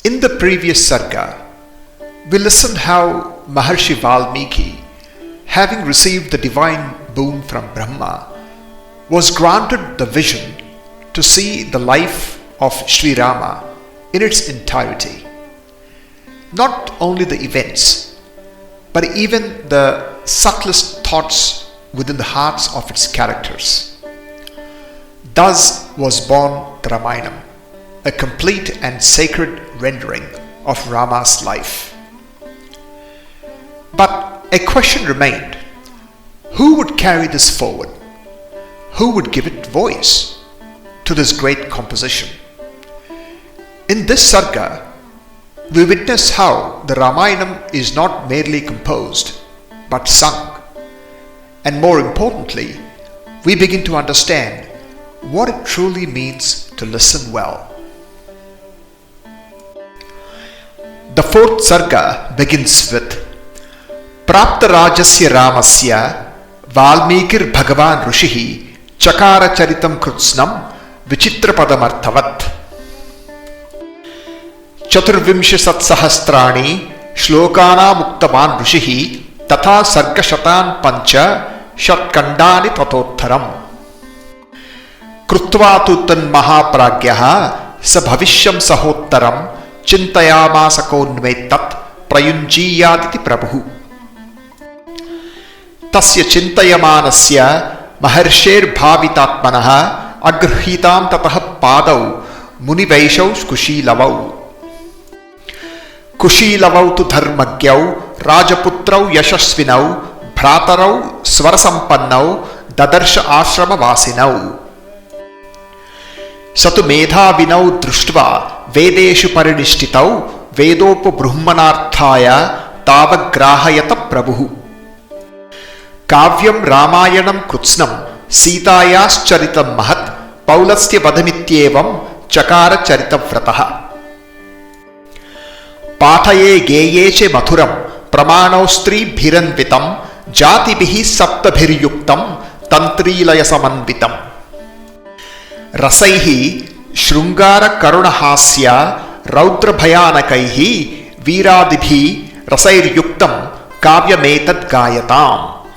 In the previous Sarga, we listened how Maharshi Valmiki, having received the divine boon from Brahma, was granted the vision to see the life of Sri Rama in its entirety. Not only the events, but even the subtlest thoughts within the hearts of its characters. Thus was born the Ramayana, a complete and sacred rendering of Rama's life. But a question remained: who would carry this forward? Who would give it voice to this great composition? In this Sarga, we witness how the Ramayana is not merely composed but sung, and more importantly, we begin to understand what it truly means to listen well. The fourth Sarga begins with Prapta Rajasya Ramasya Valmikir Bhagavan Rushihi Chakara Charitam Krutsnam Vichitrapadamarthavat Chaturvimsha Satsahastrani Shlokana Muktavan Rushihi Tatha Sarga Shatan Pancha Shatkandani Tatottaram Krutvatutan Mahapragyaha Sabhavishyam Sahottaram Chintayamasakonnvetat Prayunjiyaditi Prabhu Tasya Chintayamanasya Maharsher Bhavitatmanaha Agrhitam Tatah Padau Munivaishau Kushilavau Kushilavau tu Dharmagyau Rajaputrau Yashasvinau Bhratarau Svarasampannau Dadarsha Ashrama Vasinau Satu Medhavinau Društva Vedeshu Parinishthitau Vedopa Brahmanarthaya Tavagrahayata Prabhu Kavyam Ramayanam Krutsnam Sitayas Charitam Mahat Paulastya Vadhamityevam Chakara Charita Vrataha Pathaye Geyeche Mathuram Pramanaustri Bhiranvitam Jatibihi Saptabhiryuktam Tantrilaya Samanvitam Rasaihi Shrungara Karunahasya Raudra Bhayanakaihi Viradibhi Rasairyuktam Kavyametad Gayatam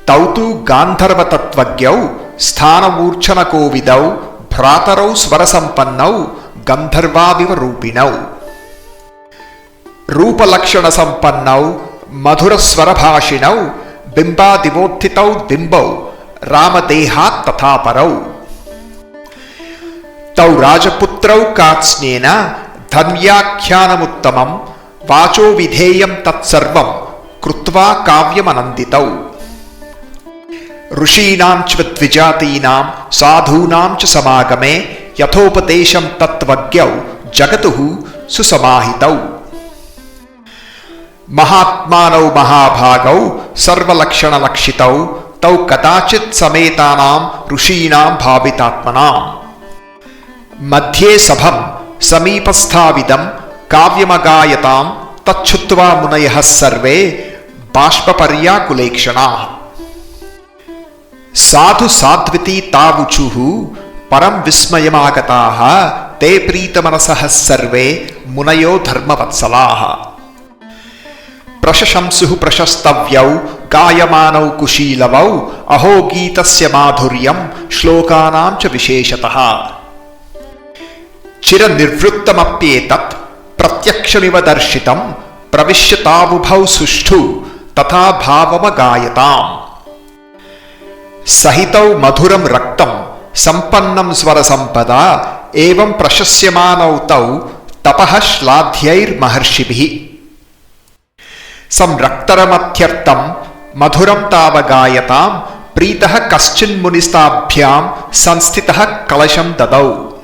Tautu Gandharva Tattvagyau Sthanamurchana Kovidau Bhratarau Svarasampannau Gandharvaviva Rupinau Rupa Lakshana Sampannau Madhura Swarabhashinau Bimba Divothitau Bimbau Rama Dehat Tathaparau Tau Rajaputrau Katsnena Dhamyakhyanamuttamam Vacho Vidheyam Tatsarvam Krutva Kavyamananditau Rushinam Chvijatinam Sadhunam Ch Samagame Yathopatesham Tatvagyau Jagatuhu Susamahitau Mahatmanau Mahabhagau Sarvalakshana Lakshitau Tau Katachit Sametanam Rushinam Bhavitatmanam Madhye Sabham Samipasthavidam Kavyamagayatam Tachutva Munayah Sarve Bashpaparya Kulekshana Sadhu Sadviti Tavuchuhu Param Vismayamagataha Te Pritamanasah Sarve Munayo Dharma Vatsalaha Prashashamsuhu Prashastavyau Gayamanau Kushilavau Aho Geetasya Madhuryam Shlokanam Cha Visheshataha Chira Nirvruttamapyetat Pratyakshamiva Darshitam Pravishyatavubhau Sushtu Tatha Bhavama Gayatam Sahitau Madhuram Raktam Sampannam Svarasampada Evam Prashasyamanau Tau Tapaha Shladhyair Maharshibhi Samraktaramathyartam Madhuram Tavagayatam Pritaha Kaschin Munistabhyam Sanstitaha Kalasham Dadau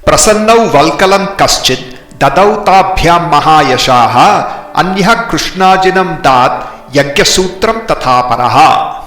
Prasannau Valkalam Kaschid Dadau Tabhyam Mahayashaha Anyaha Krishnajinam Dad Yagyasutram Tathaparaha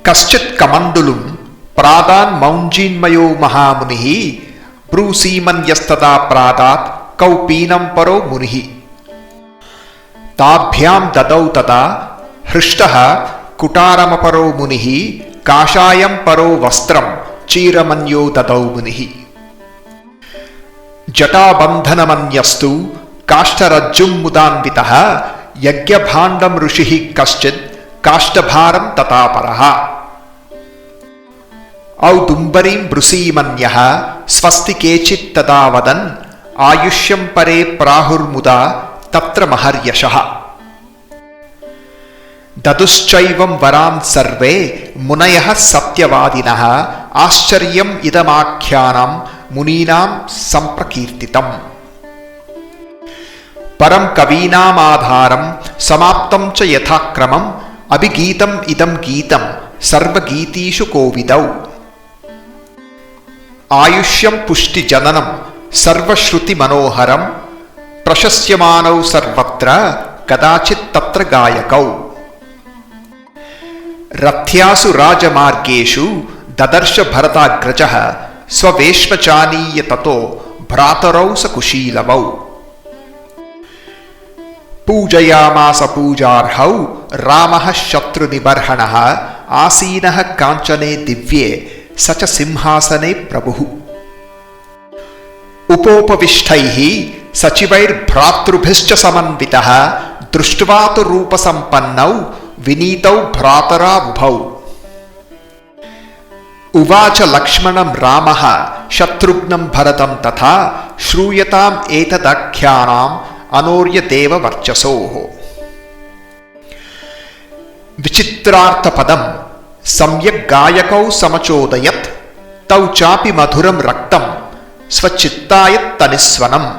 Kaschit Kamandulum Pradan Maunjinmayo Mahamunihi Brusiman Yastada Pradat Kaupinam Paro Munihi Tabhyam Dadau Tada Hrishtaha Kutaramaparo Munihi Kashayam Paro Vastram Chiramanyo Dadau Munihi जटाबन्धनमन्यस्तु काष्ठरज्जुं मुदान्वितः यज्ञभाण्डं ऋषिः कश्चित् काष्ठभारं ततापरः औदुम्बरीं ब्रुसीमन्यः स्वस्ति केचित् तदा वदन् आयुष्यं परे प्राहुर्मुदा तत्र महर्यशः ददुश्चैवं वरान् सर्वे मुनयः सत्यवादिनः आश्चर्यम् इदमाख्यानं मुनीनां सम्प्रकीर्तितम् परं कवीनामाधारं समाप्तं च यथाक्रमम् अभिगीतम् इदं गीतं सर्वगीतीषु कोविदौ आयुष्यं पुष्टिजननं सर्वश्रुतिमनोहरं प्रशस्यमानौ सर्वत्र कदाचित् तत्र गायकौ रथ्यासु राजमार्गेषु ददर्श भरताग्रजः स्ववेश्मचानीय ततो भ्रातरौ स कुशीलवौ पूजयामास पूजार्हौ रामः शत्रुनिबर्हणः आसीनः काञ्चने दिव्ये स च सिंहासने प्रभुः उपोपविष्टैः सचिवैर्भ्रातृभिश्च समन्वितः दृष्ट्वा तु रूपसम्पन्नौ विनीतौ भ्रातरावुभौ उवाच लक्ष्मणं रामः शत्रुघ्नं भरतं तथा श्रूयताम् एतदख्यानाम् अनोर्यदेववर्चसोः विचित्रार्थपदं सम्यक् गायकौ समचोदयत् तौ चापि मधुरं रक्तं स्वचित्तायत्तनिस्वनम्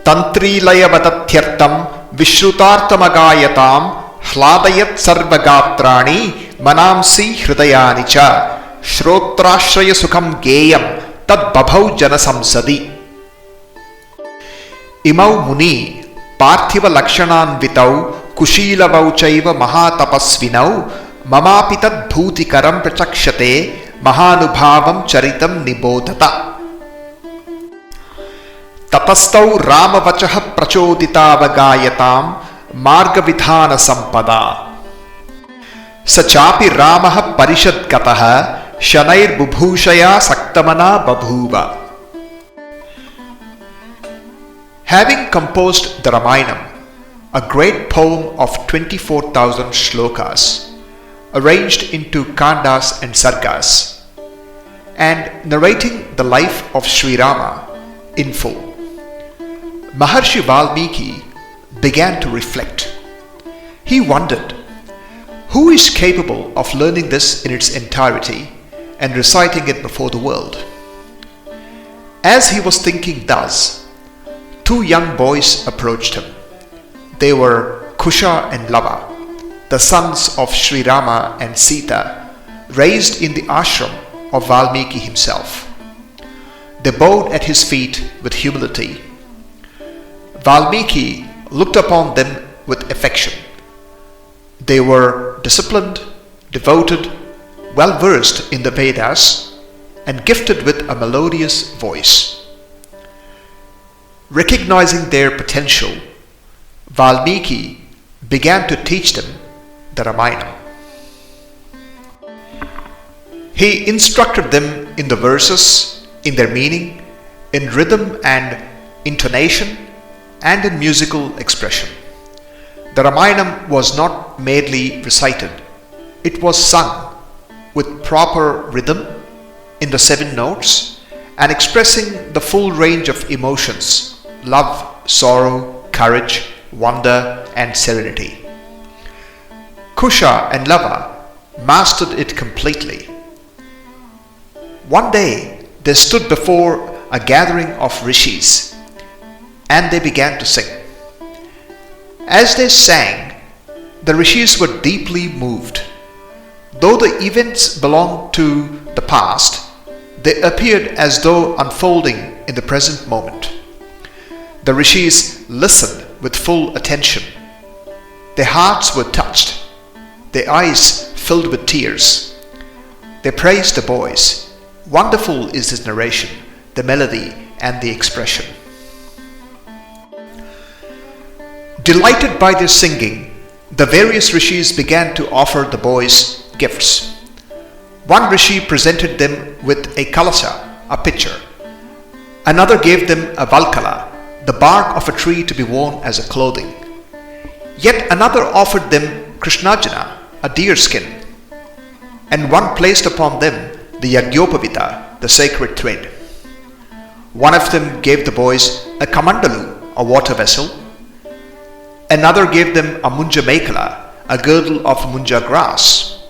तन्त्रीलयवदत्यर्थं विश्रुतार्थमगायतां ह्लादयत् सर्वगात्राणि मनांसि हृदयानि च श्रोत्राश्रयसुखं गेयं तद्बभौ जनसंसदि इमौ मुनि पार्थिवलक्षणान्वितौ कुशीलवौ चैव महातपस्विनौ ममापि तद्भूतिकरं प्रचक्षते महानुभावं चरितं निबोधत ततस्तौ रामवचः प्रचोदितावगायतां मार्गविधानसम्पदा स चापि रामः परिषद्गतः शनैर्बुभूषया सक्तमना बभूव Having composed the Ramayana, a great poem of 24,000 shlokas, arranged into kandas and sargas, and narrating the life of Sri Rama in full, Maharshi Valmiki began to reflect. He wondered, who is capable of learning this in its entirety and reciting it before the world? As he was thinking thus, two young boys approached him. They were Kusha and Lava, the sons of Sri Rama and Sita, raised in the ashram of Valmiki himself. They bowed at his feet with humility. Valmiki looked upon them with affection. They were disciplined, devoted, well versed in the Vedas, and gifted with a melodious voice. Recognizing their potential, Valmiki began to teach them the Ramayana. He instructed them in the verses, in their meaning, in rhythm and intonation, and in musical expression. The Ramayana was not merely recited, it was sung with proper rhythm in the 7 notes and expressing the full range of emotions: love, sorrow, courage, wonder, and serenity. Kusha and Lava mastered it completely. One day they stood before a gathering of rishis and they began to sing. As they sang, the rishis were deeply moved. Though the events belonged to the past, they appeared as though unfolding in the present moment. The rishis listened with full attention. Their hearts were touched, their eyes filled with tears. They praised the boys. Wonderful is his narration, the melody, and the expression. Delighted by their singing, the various rishis began to offer the boys gifts. One rishi presented them with a kalasha, a pitcher, Another gave them a valkala, the bark of a tree to be worn as a clothing. Yet another offered them krishnajana, a deer skin. And one placed upon them the yagyopavita, the sacred thread. One of them gave the boys a kamandalu, a water vessel. Another gave them a munja mekala, a girdle of munja grass.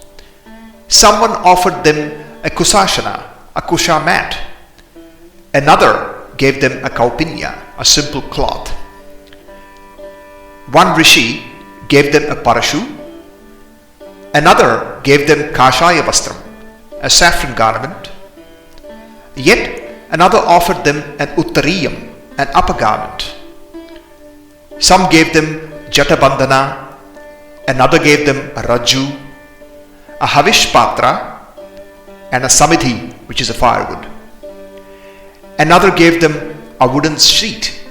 Someone offered them a kusashana, a Kuśa mat. Another gave them a kaupinya, a simple cloth. One rishi gave them a parashu. Another gave them kashaya vastram, a saffron garment. Yet another offered them an uttariyam, an upper garment. Some gave them jatabandhana. Another gave them a raju, a havish patra, and a samidhi, which is a firewood. Another gave them a wooden sheet,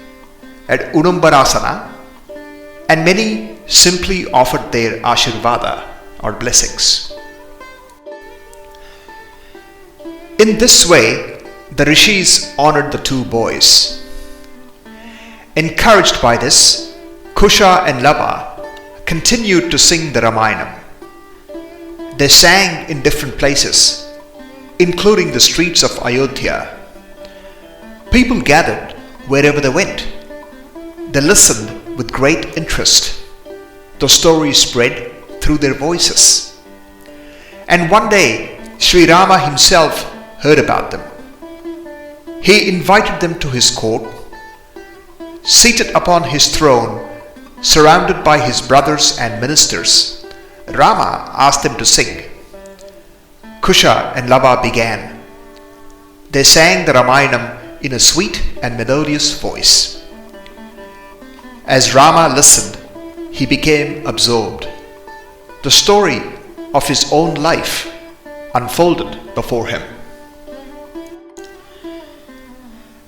an unumbarasana, and many simply offered their ashirvada, or blessings. In this way, the rishis honored the two boys. Encouraged by this, Kusha and Lava continued to sing the Ramayana. They sang in different places, including the streets of Ayodhya. People gathered wherever they went. They listened with great interest. The story spread through their voices. And one day, Sri Rama himself heard about them. He invited them to his court. Seated upon his throne, surrounded by his brothers and ministers, Rama asked them to sing. Kusha and Lava began. They sang the Ramayana in a sweet and melodious voice. As Rama listened, he became absorbed. The story of his own life unfolded before him.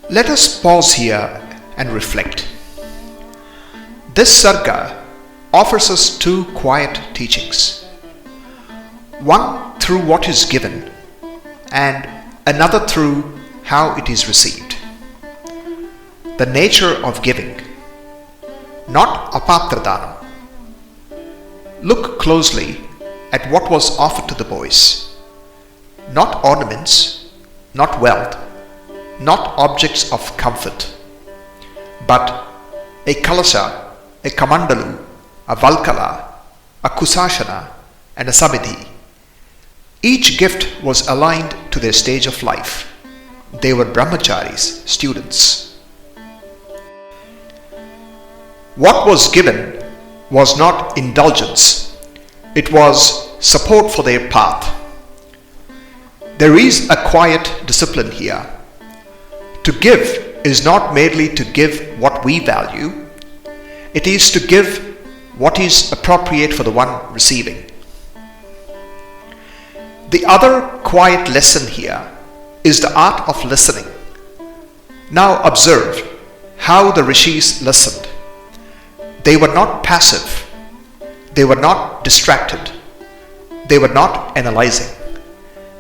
Let us pause here and reflect. This Sarga offers us two quiet teachings. One through what is given, and another through how it is received. The nature of giving, not apatradhanam. Look closely at what was offered to the boys. Not ornaments, not wealth, not objects of comfort, but a kalasa, a kamandalu, a valkala, a kusashana, and a samidhi. Each gift was aligned to their stage of life. They were brahmacharis, students. What was given was not indulgence. It was support for their path. There is a quiet discipline here. To give is not merely to give what we value. It is to give what is appropriate for the one receiving. The other quiet lesson here is the art of listening. Now observe how the rishis listened. They were not passive. They were not distracted. They were not analyzing.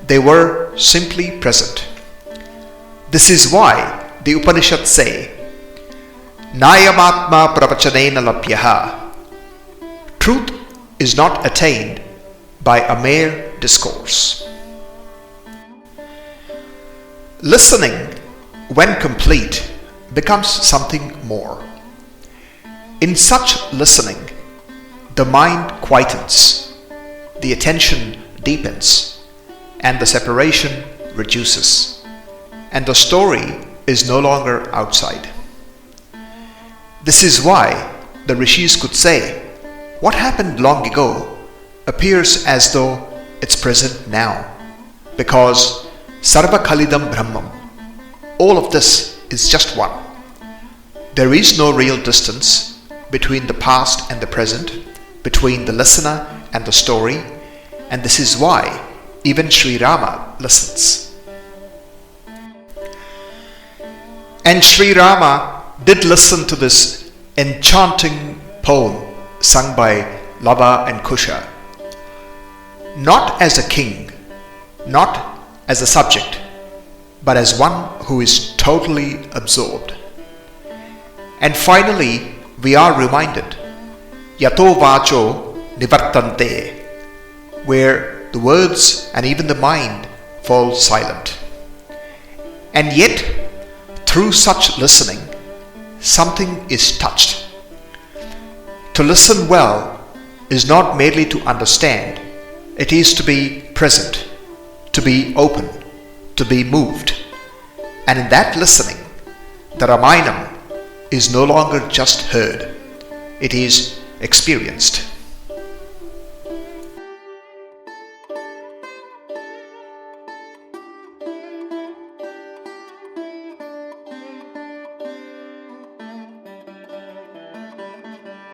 They were simply present. This is why the Upanishads say, Nayamatma pravachanena lapyaha. Truth is not attained by a mere discourse. Listening, when complete, becomes something more. In such listening, the mind quietens, the attention deepens, and the separation reduces, and the story is no longer outside. This is why the rishis could say, what happened long ago appears as though it's present now, because Sarva Khalidam Brahmam, all of this is just one. There is no real distance between the past and the present, between the listener and the story, and this is why even Sri Rama listens. And Sri Rama did listen to this enchanting poem sung by Lava and Kusha, not as a king, not as a subject, but as one who is totally absorbed. And finally, we are reminded, Yato Vacho Nivartante, where the words and even the mind fall silent. And yet, through such listening, something is touched. To listen well is not merely to understand, it is to be present, to be open, to be moved. And in that listening, the Ramayana is no longer just heard, it is experienced.